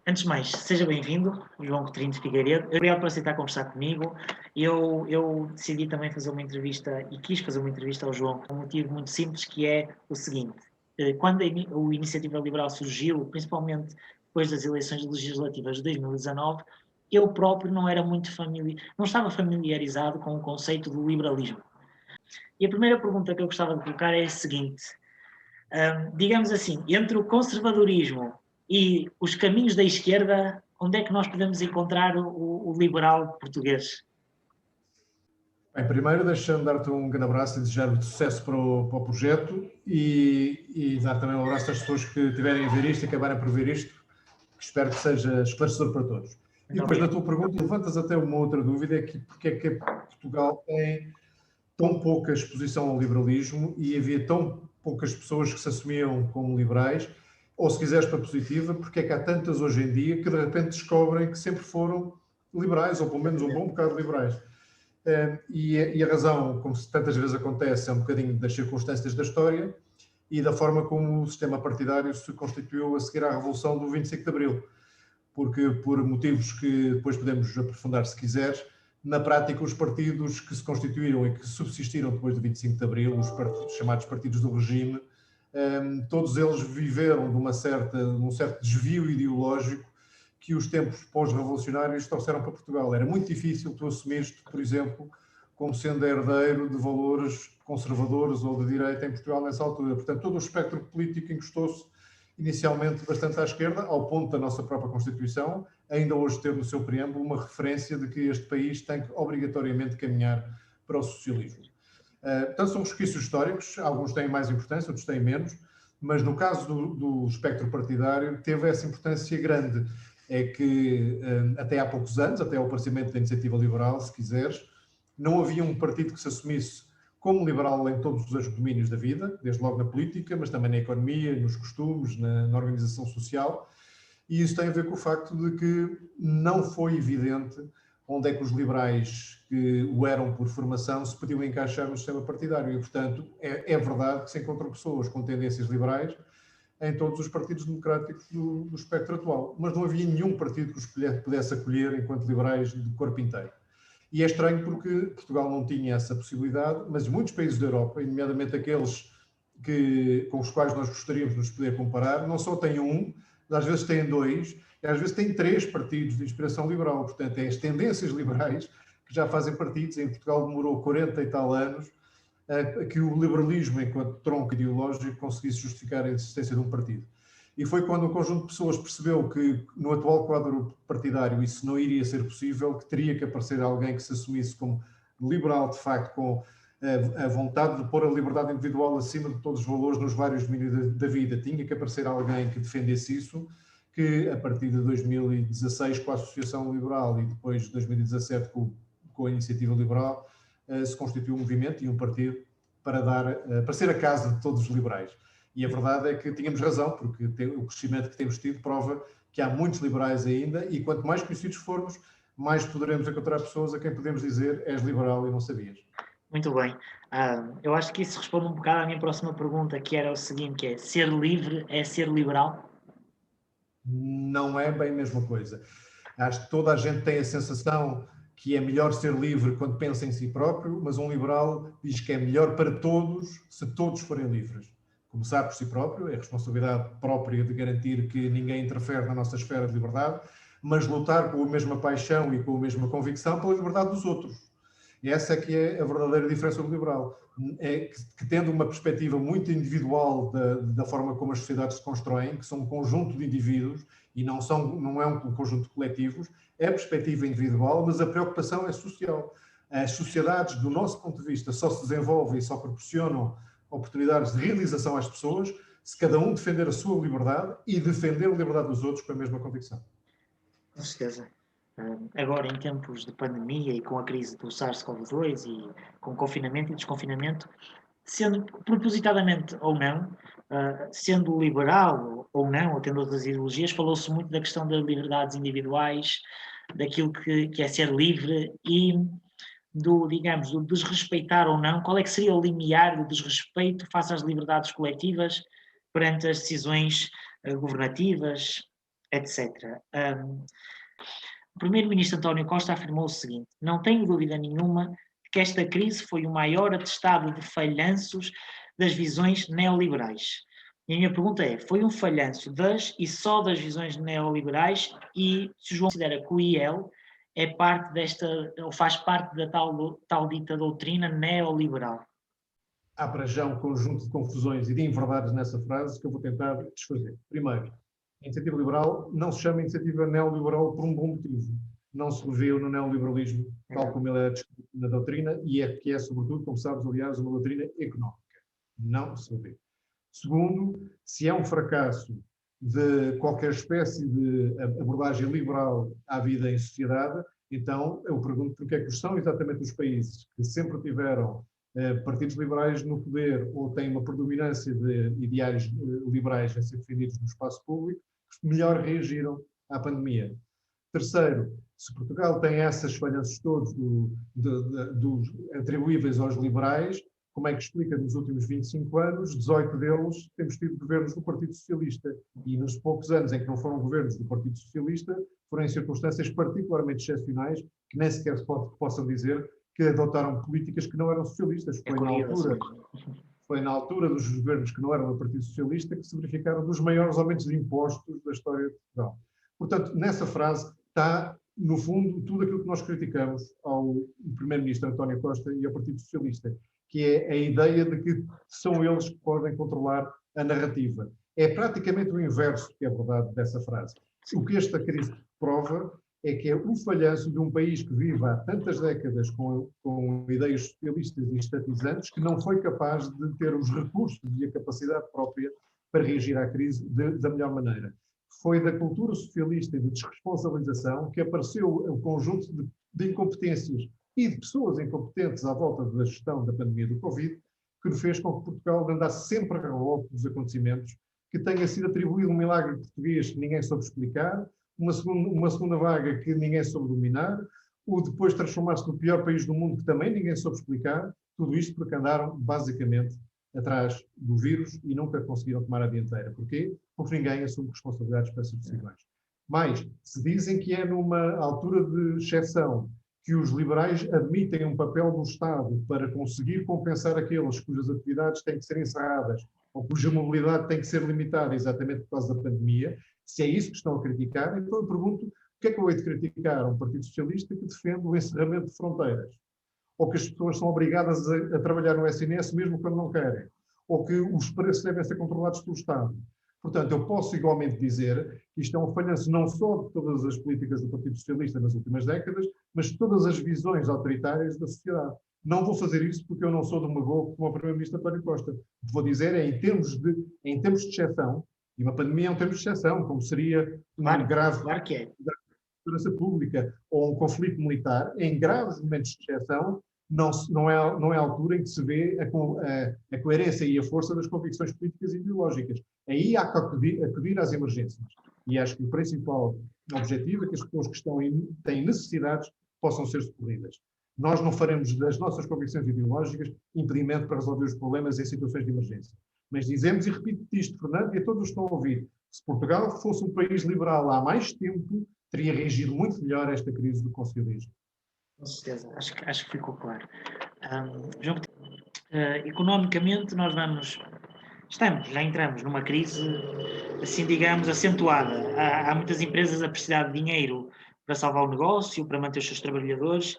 Antes de mais, seja bem-vindo, João Coutinho de Figueiredo. Obrigado por aceitar conversar comigo. Eu decidi também fazer uma entrevista e quis fazer uma entrevista ao João por um motivo muito simples, que é o seguinte. Quando a Iniciativa Liberal surgiu, principalmente depois das eleições legislativas de 2019, eu próprio não estava familiarizado com o conceito do liberalismo. E a primeira pergunta que eu gostava de colocar é a seguinte. Digamos assim, entre o conservadorismo e os caminhos da esquerda, onde é que nós podemos encontrar o liberal português? Bem, primeiro deixa-me dar-te um grande abraço e desejar sucesso para o projeto e dar também um abraço às pessoas que tiverem a ver isto e acabarem por ver isto, que espero que seja esclarecedor para todos. E depois na tua pergunta levantas até uma outra dúvida, que porque é que Portugal tem tão pouca exposição ao liberalismo e havia tão poucas pessoas que se assumiam como liberais, ou se quiseres para positiva, porque é que há tantas hoje em dia que de repente descobrem que sempre foram liberais, ou pelo menos um bom bocado liberais. E a razão, como tantas vezes acontece, é um bocadinho das circunstâncias da história e da forma como o sistema partidário se constituiu a seguir à Revolução do 25 de Abril. Porque, por motivos que depois podemos aprofundar se quiseres, na prática os partidos que se constituíram e que subsistiram depois do 25 de Abril, os chamados partidos do regime, todos eles viveram de um certo desvio ideológico que os tempos pós-revolucionários trouxeram para Portugal. Era muito difícil tu assumires-te, por exemplo, como sendo herdeiro de valores conservadores ou de direita em Portugal nessa altura. Portanto, todo o espectro político encostou-se inicialmente bastante à esquerda, ao ponto da nossa própria Constituição, ainda hoje ter no seu preâmbulo uma referência de que este país tem que obrigatoriamente caminhar para o socialismo. Portanto, são resquícios históricos, alguns têm mais importância, outros têm menos, mas no caso do espectro partidário teve essa importância grande. É que até há poucos anos, até ao aparecimento da Iniciativa Liberal, se quiseres, não havia um partido que se assumisse como liberal em todos os domínios da vida, desde logo na política, mas também na economia, nos costumes, na organização social, e isso tem a ver com o facto de que não foi evidente onde é que os liberais que o eram por formação se podiam encaixar no sistema partidário, e portanto é verdade que se encontram pessoas com tendências liberais em todos os partidos democráticos do espectro atual, mas não havia nenhum partido que os pudesse acolher enquanto liberais de corpo inteiro. E é estranho porque Portugal não tinha essa possibilidade, mas muitos países da Europa, nomeadamente aqueles com os quais nós gostaríamos de nos poder comparar, não só têm um, às vezes têm dois, e às vezes têm três partidos de inspiração liberal. Portanto, é as tendências liberais que já fazem partidos. Em Portugal demorou 40 e tal anos que o liberalismo, enquanto tronco ideológico, conseguisse justificar a existência de um partido. E foi quando um conjunto de pessoas percebeu que, no atual quadro partidário, isso não iria ser possível, que teria que aparecer alguém que se assumisse como liberal, de facto, com a vontade de pôr a liberdade individual acima de todos os valores nos vários domínios da vida. Tinha que aparecer alguém que defendesse isso, que a partir de 2016, com a Associação Liberal, e depois de 2017, com a Iniciativa Liberal, se constituiu um movimento e um partido para ser a casa de todos os liberais. E a verdade é que tínhamos razão, porque o crescimento que temos tido prova que há muitos liberais ainda, e quanto mais conhecidos formos, mais poderemos encontrar pessoas a quem podemos dizer és liberal e não sabias. Muito bem. Eu acho que isso responde um bocado à minha próxima pergunta, que era o seguinte, que é ser livre é ser liberal? Não é bem a mesma coisa. Acho que toda a gente tem a sensação que é melhor ser livre quando pensa em si próprio, mas um liberal diz que é melhor para todos se todos forem livres. Começar por si próprio, é a responsabilidade própria de garantir que ninguém interfere na nossa esfera de liberdade, mas lutar com a mesma paixão e com a mesma convicção pela liberdade dos outros. E essa é que é a verdadeira diferença do liberal. É que tendo uma perspectiva muito individual da forma como as sociedades se constroem, que são um conjunto de indivíduos e não é um conjunto de coletivos, é a perspectiva individual, mas a preocupação é social. As sociedades, do nosso ponto de vista, só se desenvolvem e só proporcionam oportunidades de realização às pessoas se cada um defender a sua liberdade e defender a liberdade dos outros com a mesma convicção. Com certeza. Agora, em tempos de pandemia e com a crise do SARS-CoV-2 e com confinamento e desconfinamento, sendo propositadamente ou não, sendo liberal ou não, ou tendo outras ideologias, falou-se muito da questão das liberdades individuais, daquilo que é ser livre e do desrespeitar ou não. Qual é que seria o limiar do desrespeito face às liberdades coletivas perante as decisões governativas? etc. O primeiro-ministro António Costa afirmou o seguinte: não tenho dúvida nenhuma de que esta crise foi o maior atestado de falhanços das visões neoliberais. E a minha pergunta é: foi um falhanço das e só das visões neoliberais? E se o João considera que o IEL é parte desta, ou faz parte da tal dita doutrina neoliberal? Há para já um conjunto de confusões e de inverdades nessa frase que eu vou tentar desfazer. Primeiro, a iniciativa liberal não se chama iniciativa neoliberal por um bom motivo. Não se revê no neoliberalismo tal como ele é descrito na doutrina e que é, sobretudo, como sabes, aliás, uma doutrina económica. Não se revê. Segundo, se é um fracasso de qualquer espécie de abordagem liberal à vida em sociedade, então eu pergunto porque é que são exatamente os países que sempre tiveram partidos liberais no poder ou têm uma predominância de ideais liberais a ser defendidos no espaço público, que melhor reagiram à pandemia. Terceiro, se Portugal tem essas falhanças todos dos atribuíveis aos liberais, como é que explica nos últimos 25 anos, 18 deles temos tido governos do Partido Socialista e nos poucos anos em que não foram governos do Partido Socialista foram em circunstâncias particularmente excepcionais que nem sequer se possam dizer que adotaram políticas que não eram socialistas. Foi na altura dos governos que não eram do Partido Socialista que se verificaram dos maiores aumentos de impostos da história de Portugal. Portanto, nessa frase está, no fundo, tudo aquilo que nós criticamos ao Primeiro-Ministro António Costa e ao Partido Socialista, que é a ideia de que são eles que podem controlar a narrativa. É praticamente o inverso que é verdade dessa frase. O que esta crise prova é que é o falhanço de um país que vive há tantas décadas com ideias socialistas e estatizantes que não foi capaz de ter os recursos e a capacidade própria para reagir à crise da melhor maneira. Foi da cultura socialista e de desresponsabilização que apareceu o conjunto de incompetências e de pessoas incompetentes à volta da gestão da pandemia do Covid, que fez com que Portugal andasse sempre a reboque dos acontecimentos, que tenha sido atribuído um milagre português que ninguém soube explicar, uma segunda vaga que ninguém soube dominar, o depois transformar-se no pior país do mundo que também ninguém soube explicar, tudo isto porque andaram basicamente atrás do vírus e nunca conseguiram tomar a dianteira. Porquê? Porque ninguém assume responsabilidades para essas decisões. Mas, se dizem que é numa altura de exceção que os liberais admitem um papel do Estado para conseguir compensar aqueles cujas atividades têm que ser encerradas ou cuja mobilidade tem que ser limitada exatamente por causa da pandemia, se é isso que estão a criticar, então eu pergunto, o que é que eu hei de criticar um Partido Socialista que defende o encerramento de fronteiras? Ou que as pessoas são obrigadas a trabalhar no SNS mesmo quando não querem? Ou que os preços devem ser controlados pelo Estado? Portanto, eu posso igualmente dizer que isto é um falhanço não só de todas as políticas do Partido Socialista nas últimas décadas, mas de todas as visões autoritárias da sociedade. Não vou fazer isso porque eu não sou demagogo como o Primeiro-Ministro António Costa. Vou dizer é em termos de exceção, e uma pandemia é um termo de exceção, como seria uma grave segurança pública ou um conflito militar, em graves momentos de exceção, não é a altura em que se vê a coerência e a força das convicções políticas e ideológicas. Aí há que acudir às emergências. E acho que o principal objetivo é que as pessoas que têm necessidades possam ser socorridas. Nós não faremos das nossas convicções ideológicas impedimento para resolver os problemas em situações de emergência. Mas dizemos, e repito isto, Fernando, e a todos os que estão a ouvir, se Portugal fosse um país liberal há mais tempo, teria reagido muito melhor a esta crise do que conseguiu reagir. Com certeza, acho que ficou claro. João, economicamente nós já entramos numa crise, assim digamos, acentuada. Há muitas empresas a precisar de dinheiro para salvar o negócio, para manter os seus trabalhadores.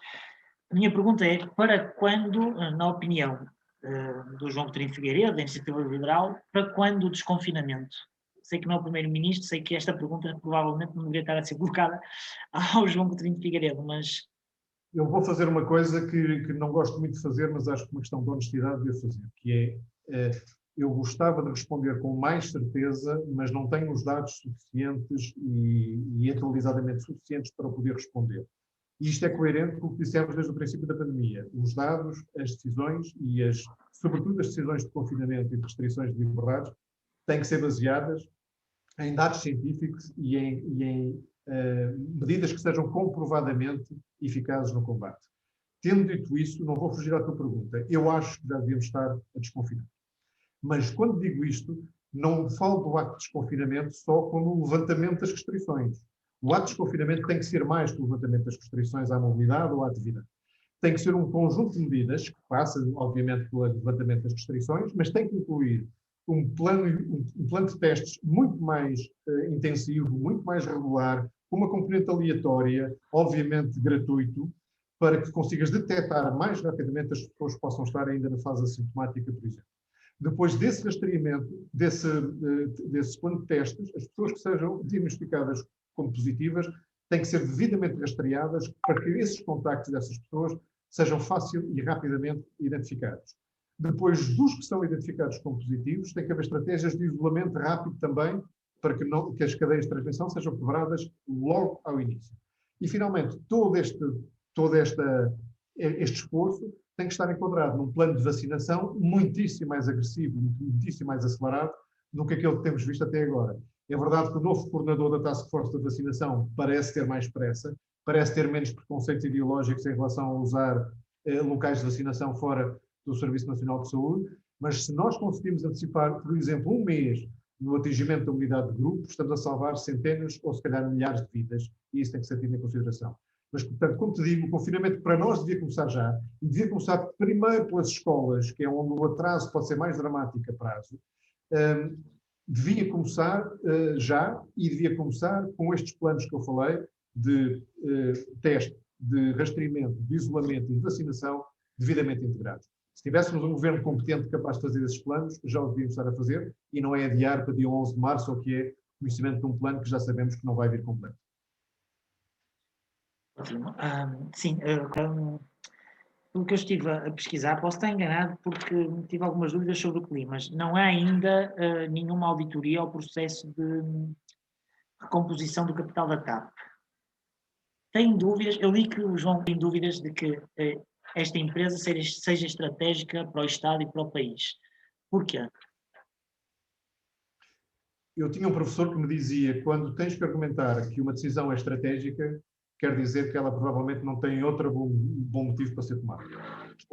A minha pergunta é, para quando, na opinião do João Coutinho Figueiredo, da Iniciativa Liberal, para quando o desconfinamento? Sei que não é o Primeiro-Ministro, sei que esta pergunta provavelmente não deveria estar a ser colocada ao João Coutinho Figueiredo, mas... Eu vou fazer uma coisa que não gosto muito de fazer, mas acho que uma questão de honestidade devo fazer, que é, eu gostava de responder com mais certeza, mas não tenho os dados suficientes e atualizadamente suficientes para poder responder. E isto é coerente com o que dissemos desde o princípio da pandemia. Os dados, as decisões e, sobretudo, as decisões de confinamento e de restrições de liberdades têm que ser baseadas em dados científicos e em medidas que sejam comprovadamente eficazes no combate. Tendo dito isso, não vou fugir à tua pergunta. Eu acho que já devíamos estar a desconfinar. Mas quando digo isto, não falo do ato de desconfinamento só como o levantamento das restrições. O ato de desconfinamento tem que ser mais que o levantamento das restrições à mobilidade ou à atividade. Tem que ser um conjunto de medidas que passa, obviamente, pelo levantamento das restrições, mas tem que incluir um plano de testes muito mais intensivo, muito mais regular, com uma componente aleatória, obviamente gratuito, para que consigas detectar mais rapidamente as pessoas que possam estar ainda na fase assintomática, por exemplo. Depois desse rastreamento, desse plano de testes, as pessoas que sejam diagnosticadas como positivas têm que ser devidamente rastreadas para que esses contactos dessas pessoas sejam fácil e rapidamente identificados. Depois dos que são identificados como positivos, tem que haver estratégias de isolamento rápido também, para que as cadeias de transmissão sejam quebradas logo ao início. E, finalmente, todo este esforço tem que estar enquadrado num plano de vacinação muitíssimo mais agressivo, muitíssimo mais acelerado do que aquele que temos visto até agora. É verdade que o novo coordenador da Task Force de vacinação parece ter mais pressa, parece ter menos preconceitos ideológicos em relação a usar locais de vacinação fora do Serviço Nacional de Saúde, mas se nós conseguimos antecipar, por exemplo, um mês no atingimento da unidade de grupo, estamos a salvar centenas ou se calhar milhares de vidas, e isso tem que ser tido em consideração. Mas, portanto, como te digo, o confinamento para nós devia começar já, e devia começar primeiro pelas escolas, que é onde o atraso pode ser mais dramático a prazo, devia começar já, e devia começar com estes planos que eu falei, de teste, de rastreamento, de isolamento e de vacinação devidamente integrados. Se tivéssemos um governo competente capaz de fazer esses planos, já o devíamos estar a fazer, e não é adiar para dia 11 de março, ou que é conhecimento de um plano que já sabemos que não vai vir completo. Ótimo. Sim, pelo que eu estive a pesquisar, posso estar enganado porque tive algumas dúvidas sobre o clima, mas não há ainda nenhuma auditoria ao processo de recomposição do capital da TAP. Tem dúvidas, eu li que o João tem dúvidas de que esta empresa seja estratégica para o Estado e para o país. Porquê? Eu tinha um professor que me dizia, quando tens que argumentar que uma decisão é estratégica, quer dizer que ela provavelmente não tem outro bom motivo para ser tomada.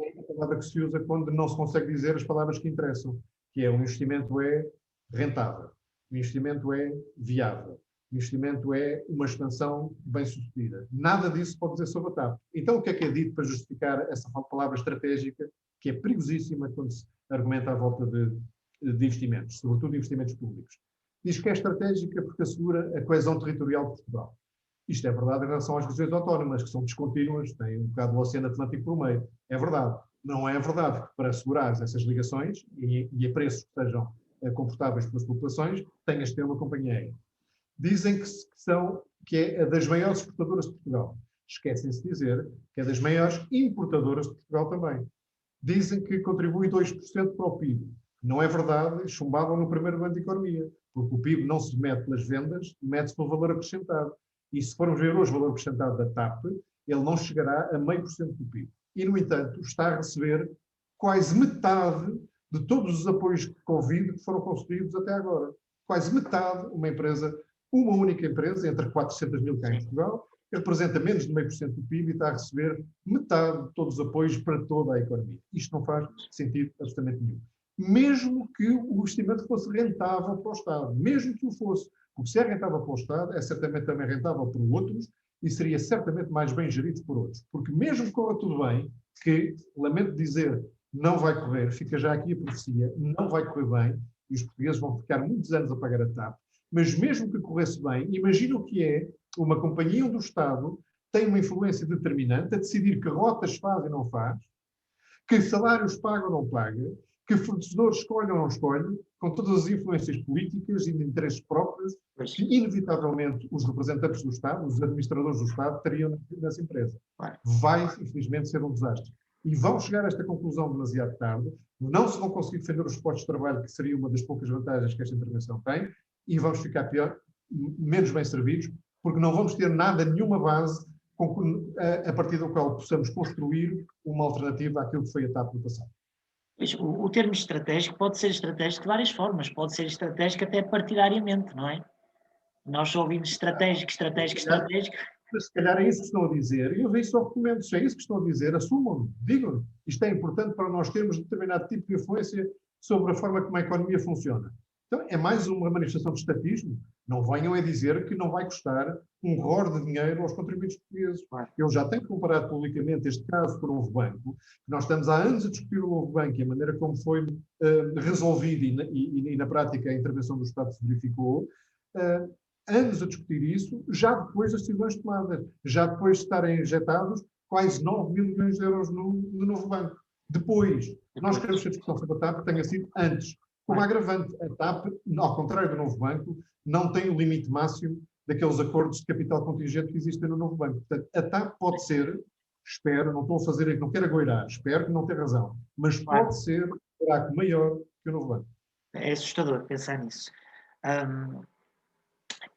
É uma palavra que se usa quando não se consegue dizer as palavras que interessam, que é o investimento é rentável, o investimento é viável, o investimento é uma expansão bem-sucedida. Nada disso pode dizer sobre a TAP. Então, o que é dito para justificar essa palavra estratégica, que é perigosíssima quando se argumenta à volta de investimentos, sobretudo investimentos públicos? Diz que é estratégica porque assegura a coesão territorial de Portugal. Isto é verdade em relação às regiões autónomas, que são descontínuas, têm um bocado do Oceano Atlântico por meio. É verdade. Não é verdade que para assegurar essas ligações e a preços que sejam confortáveis pelas populações, tenhas de ter uma companhia aérea. Dizem que é das maiores exportadoras de Portugal. Esquecem-se de dizer que é das maiores importadoras de Portugal também. Dizem que contribui 2% para o PIB. Não é verdade, chumbavam no primeiro ano de economia, porque o PIB não se mete pelas vendas, mete-se pelo valor acrescentado. E se formos ver hoje o valor acrescentado da TAP, ele não chegará a 0,5% do PIB. E, no entanto, está a receber quase metade de todos os apoios de Covid que foram concedidos até agora. Quase metade, uma única empresa, entre 400 mil cá em Portugal, que representa menos de 0,5% do PIB e está a receber metade de todos os apoios para toda a economia. Isto não faz sentido absolutamente nenhum. Mesmo que o investimento fosse rentável para o Estado, mesmo que o fosse, porque se é rentável para o Estado, é certamente também rentável por outros e seria certamente mais bem gerido por outros. Porque mesmo que corra tudo bem, que, lamento dizer, não vai correr, fica já aqui a profecia, não vai correr bem, e os portugueses vão ficar muitos anos a pagar a TAP, mas mesmo que corresse bem, imagina o que é uma companhia onde o Estado tem uma influência determinante a decidir que rotas faz e não faz, que salários paga ou não paga, que fornecedores escolhe ou não escolhe, com todas as influências políticas e de interesses próprios, que inevitavelmente os representantes do Estado, os administradores do Estado, teriam nessa empresa. Vai, infelizmente, ser um desastre. E vão chegar a esta conclusão demasiado tarde, não se vão conseguir defender os postos de trabalho, que seria uma das poucas vantagens que esta intervenção tem, e vamos ficar pior, menos bem servidos, porque não vamos ter nada, nenhuma base a partir da qual possamos construir uma alternativa àquilo que foi a TAP no passado. O termo estratégico pode ser estratégico de várias formas, pode ser estratégico até partidariamente, não é? Nós só ouvimos estratégico. Mas se calhar é isso que estão a dizer, e eu vejo só documentos, é isso que estão a dizer, assumam, digam. Isto é importante para nós termos determinado tipo de influência sobre a forma como a economia funciona. Então, é mais uma manifestação de estatismo. Não venham a dizer que não vai custar um horror de dinheiro aos contribuintes portugueses. Eu já tenho comparado publicamente este caso com o Novo Banco. Nós estamos há anos a discutir o Novo Banco e a maneira como foi resolvido e na prática a intervenção do Estado se verificou. Anos a discutir isso, já depois das decisões tomadas, já depois de estarem injetados quase 9 mil milhões de euros no Novo Banco. Depois, nós queremos que a discussão sobre a TAP tenha sido antes. Como agravante, a TAP, ao contrário do Novo Banco, não tem o limite máximo daqueles acordos de capital contingente que existem no Novo Banco. Portanto, a TAP pode ser, espero, não estou a fazer, não quero agoirar, espero que não tenha razão, mas pode ser um buraco maior que o Novo Banco. É assustador pensar nisso.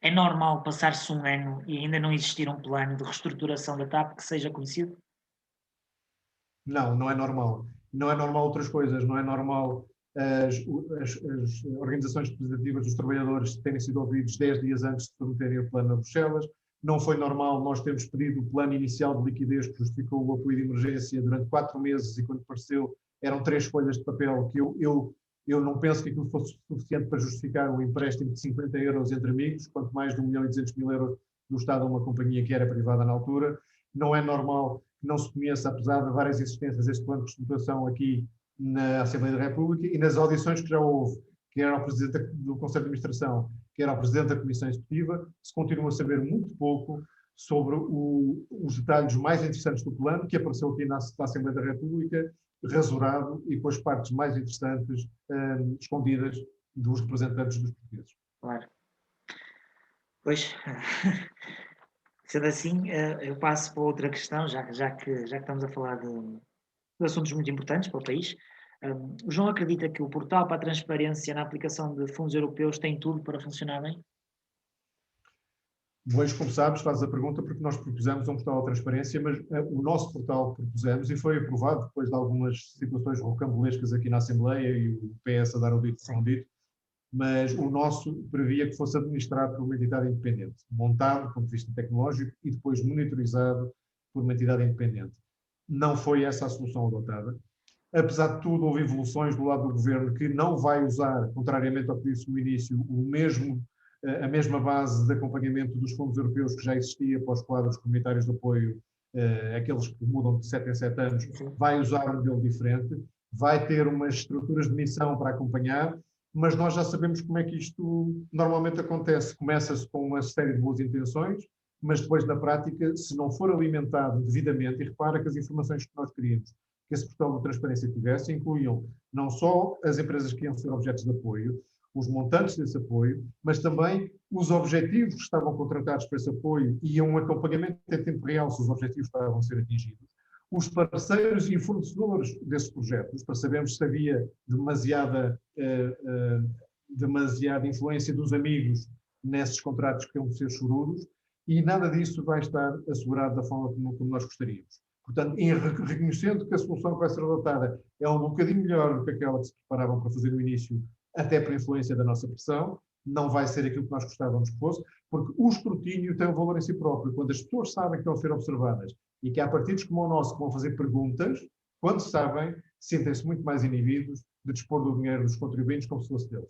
É normal passar-se um ano e ainda não existir um plano de reestruturação da TAP que seja conhecido? Não, não é normal. Não é normal outras coisas, não é normal as organizações representativas dos trabalhadores terem sido ouvidos 10 dias antes de submeterem o plano a Bruxelas. Não foi normal nós termos pedido o plano inicial de liquidez que justificou o apoio de emergência durante 4 meses e quando apareceu eram 3 folhas de papel que eu não penso que aquilo fosse suficiente para justificar um empréstimo de 50 euros entre amigos, quanto mais de 1.200.000 euros do Estado a uma companhia que era privada na altura. Não é normal que não se conheça, apesar de várias existências, este plano de reestruturação aqui na Assembleia da República e nas audições que já houve, que era o Presidente do Conselho de Administração, que era o Presidente da Comissão Executiva, se continua a saber muito pouco sobre os detalhes mais interessantes do plano, que apareceu aqui na Assembleia da República, rasurado e com as partes mais interessantes escondidas dos representantes dos portugueses. Claro. Pois, sendo assim, eu passo para outra questão, já que estamos a falar de assuntos muito importantes para o país. O João acredita que o portal para a transparência na aplicação de fundos europeus tem tudo para funcionar bem? Pois, como sabes, fazes a pergunta porque nós propusemos um portal de transparência, mas o nosso portal que propusemos, e foi aprovado depois de algumas situações rocambolescas aqui na Assembleia e o PS a dar o dito não dito, mas o nosso previa que fosse administrado por uma entidade independente, montado do ponto de vista tecnológico e depois monitorizado por uma entidade independente. Não foi essa a solução adotada. Apesar de tudo, houve evoluções do lado do governo que não vai usar, contrariamente ao que disse no início, a mesma base de acompanhamento dos fundos europeus que já existia para os quadros comunitários de apoio, aqueles que mudam de 7 em 7 anos, vai usar um modelo diferente, vai ter umas estruturas de missão para acompanhar, mas nós já sabemos como é que isto normalmente acontece. Começa-se com uma série de boas intenções, mas depois, na prática, se não for alimentado devidamente, e repara que as informações que nós queríamos que esse portal de transparência tivesse, incluíam não só as empresas que iam ser objetos de apoio, os montantes desse apoio, mas também os objetivos que estavam contratados para esse apoio e um acompanhamento em tempo real se os objetivos estavam a ser atingidos, os parceiros e fornecedores desses projetos, para sabermos se havia demasiada influência dos amigos nesses contratos que iam ser chorudos, e nada disso vai estar assegurado da forma como nós gostaríamos. Portanto, reconhecendo que a solução que vai ser adotada é um bocadinho melhor do que aquela que se preparavam para fazer no início, até por influência da nossa pressão, não vai ser aquilo que nós gostávamos que fosse, porque o escrutínio tem um valor em si próprio. Quando as pessoas sabem que estão a ser observadas e que há partidos como o nosso que vão fazer perguntas, quando sabem, sentem-se muito mais inibidos de dispor do dinheiro dos contribuintes como se fosse deles.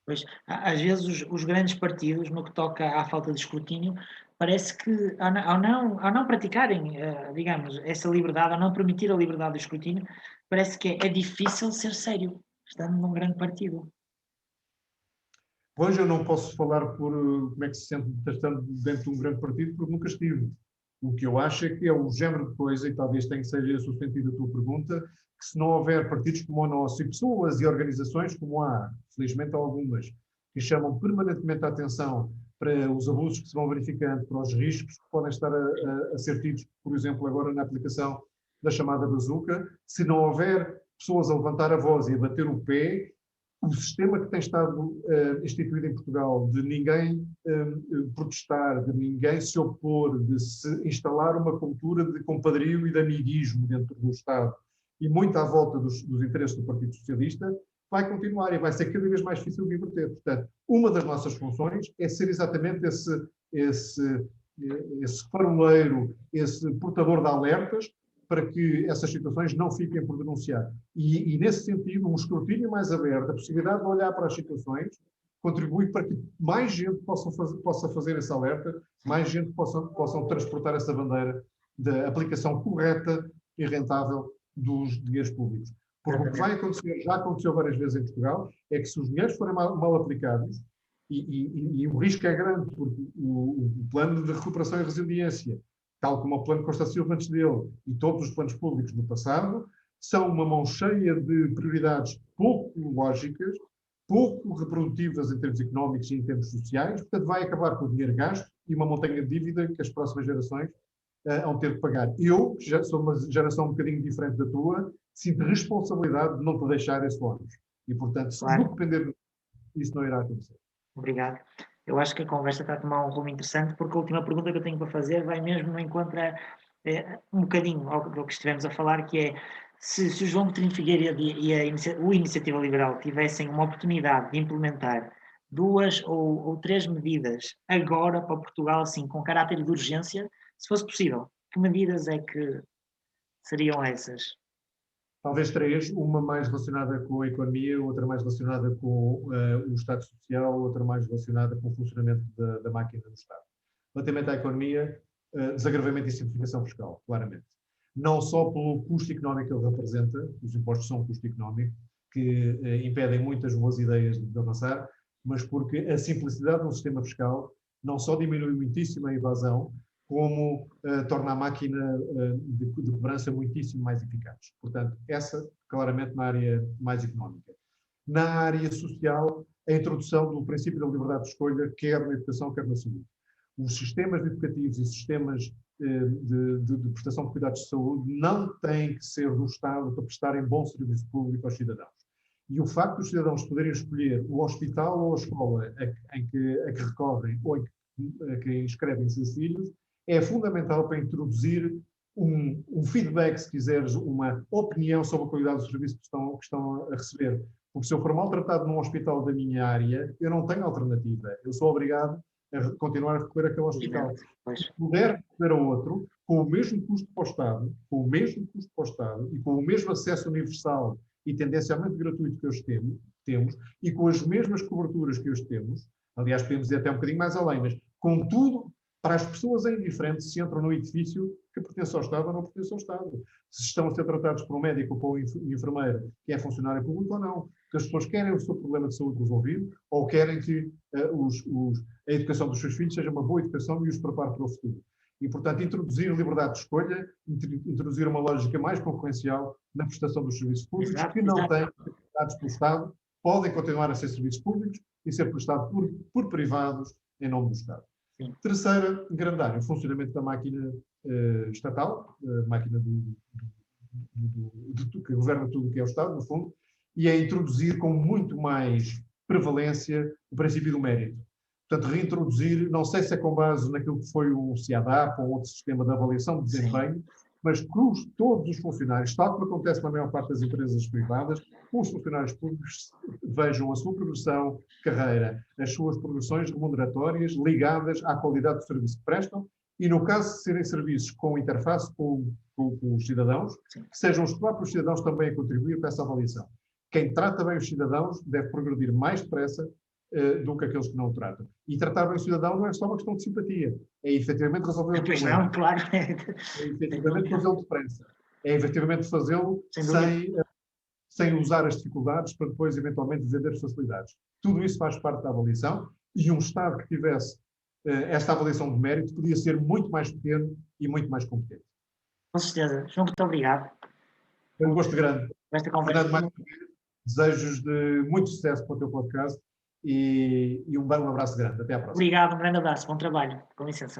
Pois, às vezes os grandes partidos, no que toca à falta de escrutínio, parece que ao não praticarem, digamos, essa liberdade, ao não permitir a liberdade do escrutínio, parece que é difícil ser sério, estando num grande partido. Pois eu não posso falar por como é que se sente estando dentro de um grande partido, porque nunca estive. O que eu acho é que é o género de coisa, e talvez tenha que seja esse o sentido da tua pergunta, que se não houver partidos como o nosso e pessoas e organizações como há, felizmente há algumas, que chamam permanentemente a atenção para os abusos que se vão verificando, para os riscos que podem estar a ser tidos, por exemplo, agora na aplicação da chamada bazuca, se não houver pessoas a levantar a voz e a bater o pé, o sistema que tem estado instituído em Portugal de ninguém protestar, de ninguém se opor, de se instalar uma cultura de compadrio e de amiguismo dentro do Estado e muito à volta dos interesses do Partido Socialista, vai continuar e vai ser cada vez mais difícil de inverter. Portanto, uma das nossas funções é ser exatamente esse faroleiro, esse portador de alertas, para que essas situações não fiquem por denunciar. E nesse sentido, um escrutínio mais aberto, a possibilidade de olhar para as situações, contribui para que mais gente possa fazer esse alerta, mais gente possa transportar essa bandeira da aplicação correta e rentável dos dinheiros públicos. Porque o que vai acontecer, já aconteceu várias vezes em Portugal, é que se os dinheiros forem mal aplicados, e o risco é grande, porque o plano de recuperação e resiliência, tal como o plano de Costa Silva antes dele, e todos os planos públicos do passado, são uma mão cheia de prioridades pouco lógicas, pouco reprodutivas em termos económicos e em termos sociais, portanto vai acabar com o dinheiro gasto e uma montanha de dívida que as próximas gerações vão ter de pagar. Eu, que já sou uma geração um bocadinho diferente da tua, sinto responsabilidade de não te deixar esse ónus. E, portanto, se não depender disso, isso não irá acontecer. Obrigado. Eu acho que a conversa está a tomar um rumo interessante, porque a última pergunta que eu tenho para fazer vai mesmo no encontro um bocadinho ao que estivemos a falar, que é se o João Coutinho Figueiredo e o Iniciativa Liberal tivessem uma oportunidade de implementar 2 ou 3 medidas agora para Portugal, assim, com caráter de urgência, se fosse possível, que medidas é que seriam essas? Talvez 3, uma mais relacionada com a economia, outra mais relacionada com o Estado Social, outra mais relacionada com o funcionamento da máquina do Estado. Relativamente à economia, desagravamento e simplificação fiscal, claramente. Não só pelo custo económico que ele representa, os impostos são um custo económico, que impedem muitas boas ideias de avançar, mas porque a simplicidade do sistema fiscal não só diminui muitíssimo a evasão, como torna a máquina de cobrança muitíssimo mais eficaz. Portanto, essa claramente na área mais económica. Na área social, a introdução do princípio da liberdade de escolha, quer na educação, quer na saúde. Os sistemas educativos e sistemas de prestação de cuidados de saúde não têm que ser do Estado para prestarem bom serviço público aos cidadãos. E o facto dos cidadãos poderem escolher o hospital ou a escola a que recorrem ou a que inscrevem os seus filhos é fundamental para introduzir um feedback, se quiseres, uma opinião sobre a qualidade do serviço que estão a receber. Porque se eu for maltratado num hospital da minha área, eu não tenho alternativa. Eu sou obrigado a continuar a recorrer àquele hospital. Se puder recorrer a outro, com o mesmo custo para o Estado, e com o mesmo acesso universal e tendencialmente gratuito que hoje temos, e com as mesmas coberturas que hoje temos, aliás, podemos ir até um bocadinho mais além, mas contudo, para as pessoas é indiferente se entram no edifício que pertence ao Estado ou não pertence ao Estado. Se estão a ser tratados por um médico ou por um enfermeiro que é funcionário público ou não. Que as pessoas querem o seu problema de saúde resolvido ou querem que a educação dos seus filhos seja uma boa educação e os prepare para o futuro. E, portanto, introduzir liberdade de escolha, introduzir uma lógica mais concorrencial na prestação dos serviços públicos que não têm prestados pelo Estado, podem continuar a ser serviços públicos e ser prestados por privados em nome do Estado. Sim. Terceira grande área, o funcionamento da máquina estatal, máquina que governa tudo o que é o Estado, no fundo, e é introduzir com muito mais prevalência o princípio do mérito. Portanto, reintroduzir, não sei se é com base naquilo que foi o CIADAP ou outro sistema de avaliação de desempenho, sim, mas que todos os funcionários, tal como acontece na maior parte das empresas privadas, os funcionários públicos vejam a sua progressão de carreira, as suas progressões remuneratórias ligadas à qualidade do serviço que prestam e, no caso de serem serviços com interface com os cidadãos, que sejam os próprios cidadãos também a contribuir para essa avaliação. Quem trata bem os cidadãos deve progredir mais depressa do que aqueles que não o tratam. E tratar bem o cidadão não é só uma questão de simpatia, é efetivamente resolver o problema. Não, claro. É efetivamente fazê-lo depressa. É efetivamente fazê-lo sem usar as dificuldades para depois, eventualmente, vender as facilidades. Tudo isso faz parte da avaliação e um Estado que tivesse esta avaliação de mérito podia ser muito mais pequeno e muito mais competente. Com certeza. João, muito obrigado. É um gosto grande. Esta conversa. Desejos de muito sucesso para o teu podcast e um abraço grande. Até à próxima. Obrigado, um grande abraço. Bom trabalho. Com licença.